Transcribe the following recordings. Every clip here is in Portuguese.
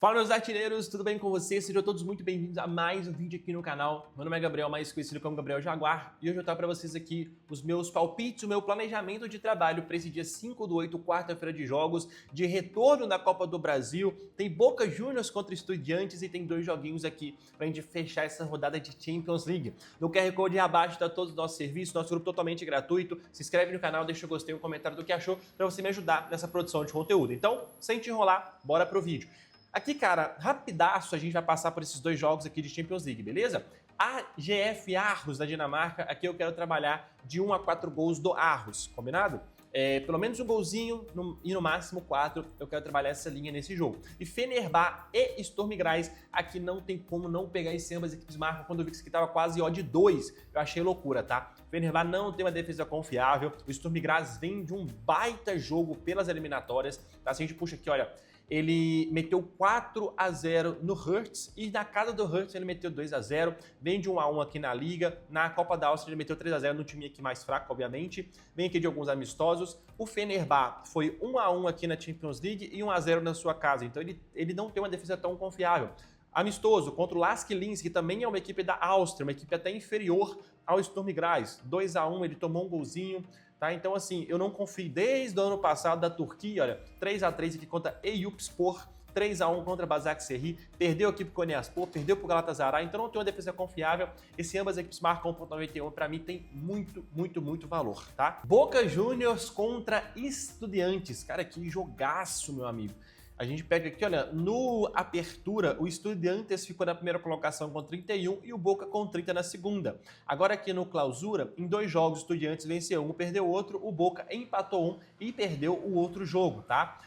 Fala, meus artilheiros, tudo bem com vocês? Sejam todos muito bem-vindos a mais um vídeo aqui no canal. Meu nome é Gabriel, mais conhecido como Gabriel Jaguar, e hoje eu trago para vocês aqui os meus palpites, o meu planejamento de trabalho para esse dia 5/8, quarta-feira de jogos, de retorno da Copa do Brasil. Tem Boca Juniors contra Estudiantes e tem dois joguinhos aqui para a gente fechar essa rodada de Champions League. No QR Code aí abaixo está todos os nossos serviços, nosso grupo totalmente gratuito. Se inscreve no canal, deixa o gostei, um comentário do que achou, para você me ajudar nessa produção de conteúdo. Então, sem te enrolar, bora pro vídeo. Aqui, cara, rapidaço a gente vai passar por esses dois jogos aqui de Champions League, beleza? A GF Aarhus da Dinamarca, aqui eu quero trabalhar de 1 a 4 gols do Aarhus, combinado? Pelo menos um golzinho e no máximo 4, eu quero trabalhar essa linha nesse jogo. E Fenerbahçe e Sturm Graz, aqui não tem como não pegar esse ambas equipes marcam. Quando eu vi que isso aqui tava quase odd 2, eu achei loucura, tá? Fenerbahçe não tem uma defesa confiável, o Sturm Graz vem de um baita jogo pelas eliminatórias, tá? Se a gente puxa aqui, olha, ele meteu 4-0 no Hertz e na casa do Hertz ele meteu 2-0, vem de 1-1 aqui na Liga, na Copa da Áustria ele meteu 3-0 no time aqui mais fraco, obviamente, vem aqui de alguns amistosos. O Fenerbahçe foi 1-1 aqui na Champions League e 1-0 na sua casa, então ele não tem uma defesa tão confiável. Amistoso contra o Lask Linz, que também é uma equipe da Áustria, uma equipe até inferior ao Sturm Graz, 2-1, ele tomou um golzinho. Tá? Então, assim, eu não confio desde o ano passado da Turquia, olha, 3-3 aqui contra Eyüpspor, 3-1 contra Başakşehir, perdeu aqui pro Konyaspor, perdeu pro Galatasaray, então não tem uma defesa confiável. Esse ambas equipes marcam 1.91, para mim tem muito valor, tá? Boca Juniors contra Estudiantes, cara, que jogaço, meu amigo. A gente pega aqui, olha, no Apertura, o Estudiantes ficou na primeira colocação com 31 e o Boca com 30 na segunda. Agora aqui no Clausura, em dois jogos, o Estudiantes venceu um, perdeu o outro, o Boca empatou um e perdeu o outro jogo, tá?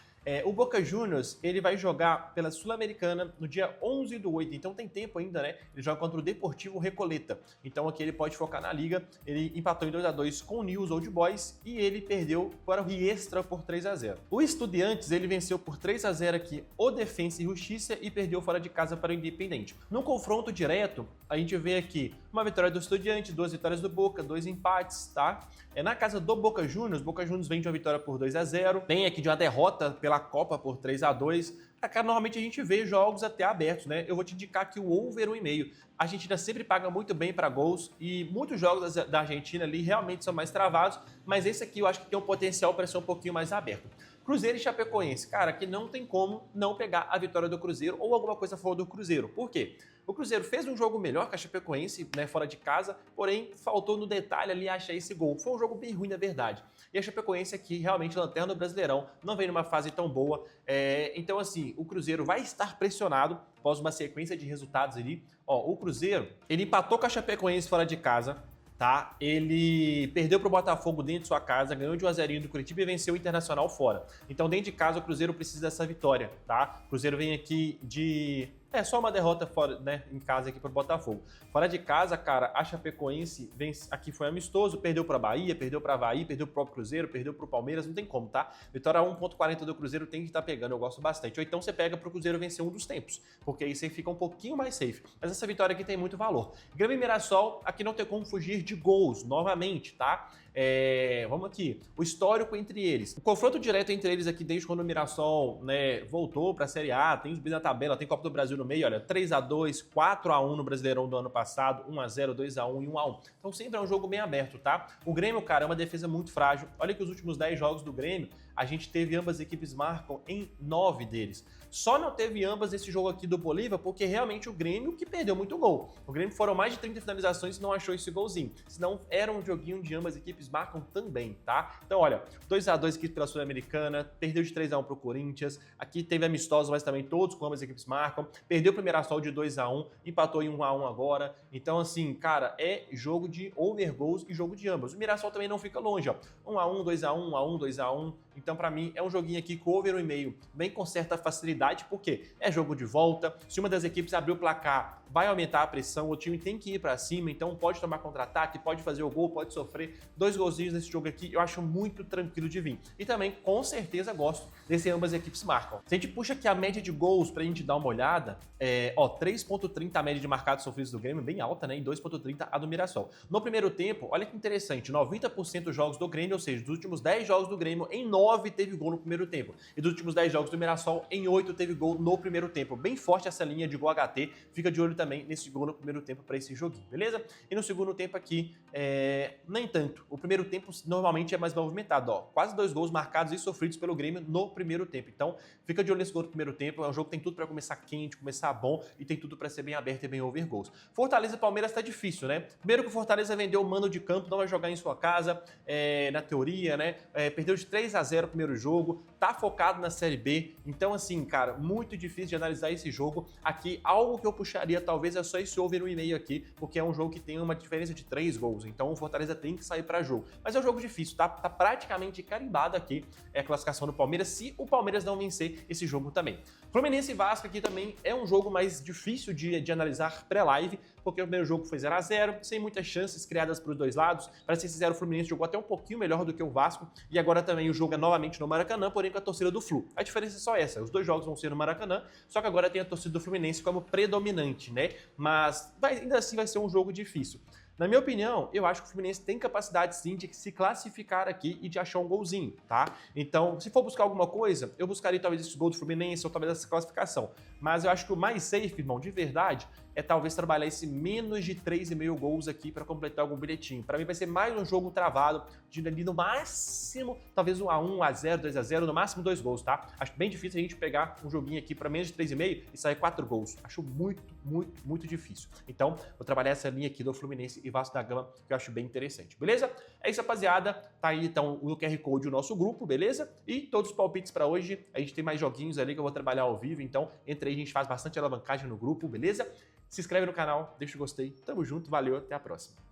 O Boca Juniors, ele vai jogar pela Sul-Americana no dia 11/8, então tem tempo ainda, né? Ele joga contra o Deportivo Recoleta, então aqui ele pode focar na Liga. Ele empatou em 2-2 com o News Old Boys e ele perdeu para o Riestra por 3-0. O Estudiantes, ele venceu por 3-0 aqui o Defensa e Justiça e perdeu fora de casa para o Independente. No confronto direto, a gente vê aqui uma vitória do Estudiantes, 2 vitórias do Boca, 2 empates, tá? Na casa do Boca Juniors vem de uma vitória por 2-0, vem aqui de uma derrota pela Copa por 3-2. Cara, normalmente a gente vê jogos até abertos, né? Eu vou te indicar que o over 1,5. A Argentina sempre paga muito bem para gols e muitos jogos da Argentina ali realmente são mais travados, mas esse aqui eu acho que tem um potencial para ser um pouquinho mais aberto. Cruzeiro e Chapecoense, cara, que não tem como não pegar a vitória do Cruzeiro ou alguma coisa a favor do Cruzeiro. Por quê? O Cruzeiro fez um jogo melhor que a Chapecoense, né, fora de casa, porém faltou no detalhe ali achar esse gol. Foi um jogo bem ruim, na verdade. E a Chapecoense aqui, realmente, lanterna do Brasileirão, não vem numa fase tão boa. Então, assim, o Cruzeiro vai estar pressionado após uma sequência de resultados ali. Ó, o Cruzeiro, ele empatou com a Chapecoense fora de casa, tá? Ele perdeu para o Botafogo dentro de sua casa, ganhou de 1-0 do Curitiba e venceu o Internacional fora. Então, dentro de casa, o Cruzeiro precisa dessa vitória, tá? O Cruzeiro vem aqui de... só uma derrota fora, né, em casa aqui pro Botafogo. Fora de casa, cara, a Chapecoense aqui foi amistoso, perdeu pra Bahia, perdeu pra Avaí, perdeu pro próprio Cruzeiro, perdeu pro Palmeiras, não tem como, tá? Vitória 1.40 do Cruzeiro tem que estar pegando, eu gosto bastante. Ou então você pega pro Cruzeiro vencer um dos tempos, porque aí você fica um pouquinho mais safe. Mas essa vitória aqui tem muito valor. Grêmio e Mirassol, aqui não tem como fugir de gols, novamente, tá? Vamos aqui, o histórico entre eles. O confronto direto entre eles aqui, desde quando o Mirassol, né, voltou pra Série A, tem os bis na tabela, tem Copa do Brasil no meio, olha, 3-2, 4-1 no Brasileirão do ano passado, 1-0, 2-1 e 1-1. Então sempre é um jogo bem aberto, tá? O Grêmio, cara, é uma defesa muito frágil. Olha que os últimos 10 jogos do Grêmio, a gente teve ambas equipes marcam em 9 deles. Só não teve ambas nesse jogo aqui do Bolívar, porque realmente o Grêmio que perdeu muito gol. O Grêmio foram mais de 30 finalizações e não achou esse golzinho. Senão era um joguinho de ambas equipes marcam também, tá? Então, olha, 2-2 aqui pela Sul-Americana, perdeu de 3-1 pro Corinthians, aqui teve amistosos, mas também todos com ambas equipes marcam, perdeu pro Mirassol de 2-1, empatou em 1-1 agora. Então, assim, cara, é jogo de over goals e jogo de ambas. O Mirassol também não fica longe, ó. 1-1, 2-1, 1-1, 2-1. Então, pra mim, é um joguinho aqui com over 1,5, bem com certa facilidade, porque é jogo de volta. Se uma das equipes abrir o placar, vai aumentar a pressão, o time tem que ir pra cima, então pode tomar contra-ataque, pode fazer o gol, pode sofrer. 2 golzinhos nesse jogo aqui, eu acho muito tranquilo de vir. E também, com certeza, gosto desse ambas equipes marcam. Se a gente puxa aqui a média de gols pra gente dar uma olhada, 3.30 a média de marcados sofridos do Grêmio, bem alta, né? E 2.30 a do Mirassol. No primeiro tempo, olha que interessante, 90% dos jogos do Grêmio, ou seja, dos últimos 10 jogos do Grêmio, em 9 9 teve gol no primeiro tempo. E dos últimos 10 jogos do Mirassol, em 8 teve gol no primeiro tempo. Bem forte essa linha de gol HT. Fica de olho também nesse gol no primeiro tempo para esse joguinho, beleza? E no segundo tempo aqui, nem tanto. O primeiro tempo normalmente é mais movimentado, ó. Quase 2 gols marcados e sofridos pelo Grêmio no primeiro tempo. Então, fica de olho nesse gol no primeiro tempo. É um jogo que tem tudo para começar quente, começar bom e tem tudo para ser bem aberto e bem over gols. Fortaleza e Palmeiras tá difícil, né? Primeiro que o Fortaleza vendeu o mando de campo, não vai jogar em sua casa, na teoria, né? Perdeu de 3-0 o primeiro jogo, tá focado na Série B. Então, assim, cara, muito difícil de analisar esse jogo. Aqui, algo que eu puxaria talvez é só esse over no e-mail aqui, porque é um jogo que tem uma diferença de 3 gols. Então, o Fortaleza tem que sair para jogo. Mas é um jogo difícil, tá? Tá praticamente carimbado aqui a classificação do Palmeiras, se o Palmeiras não vencer esse jogo também. Fluminense e Vasco aqui também é um jogo mais difícil de analisar pré-live, porque o primeiro jogo foi 0-0, sem muitas chances criadas para os dois lados. Para ser sincero, o Fluminense jogou até um pouquinho melhor do que o Vasco, e agora também o jogo é novamente no Maracanã, porém com a torcida do Flu. A diferença é só essa, os dois jogos vão ser no Maracanã, só que agora tem a torcida do Fluminense como predominante, né? Mas ainda assim vai ser um jogo difícil. Na minha opinião, eu acho que o Fluminense tem capacidade sim de se classificar aqui e de achar um golzinho, tá? Então, se for buscar alguma coisa, eu buscaria talvez esse gol do Fluminense ou talvez essa classificação. Mas eu acho que o mais safe, irmão, de verdade, é talvez trabalhar esse menos de 3,5 gols aqui para completar algum bilhetinho. Para mim vai ser mais um jogo travado, de ali no máximo, talvez 1-1, 1-0, 2-0, no máximo 2 gols, tá? Acho bem difícil a gente pegar um joguinho aqui para menos de 3,5 e sair 4 gols. Acho muito difícil. Então, vou trabalhar essa linha aqui do Fluminense e Vasco da Gama, que eu acho bem interessante, beleza? É isso, rapaziada. Tá aí, então, o QR Code do nosso grupo, beleza? E todos os palpites para hoje. A gente tem mais joguinhos ali que eu vou trabalhar ao vivo, então, entre aí a gente faz bastante alavancagem no grupo, beleza? Se inscreve no canal, deixa o gostei. Tamo junto, valeu, até a próxima.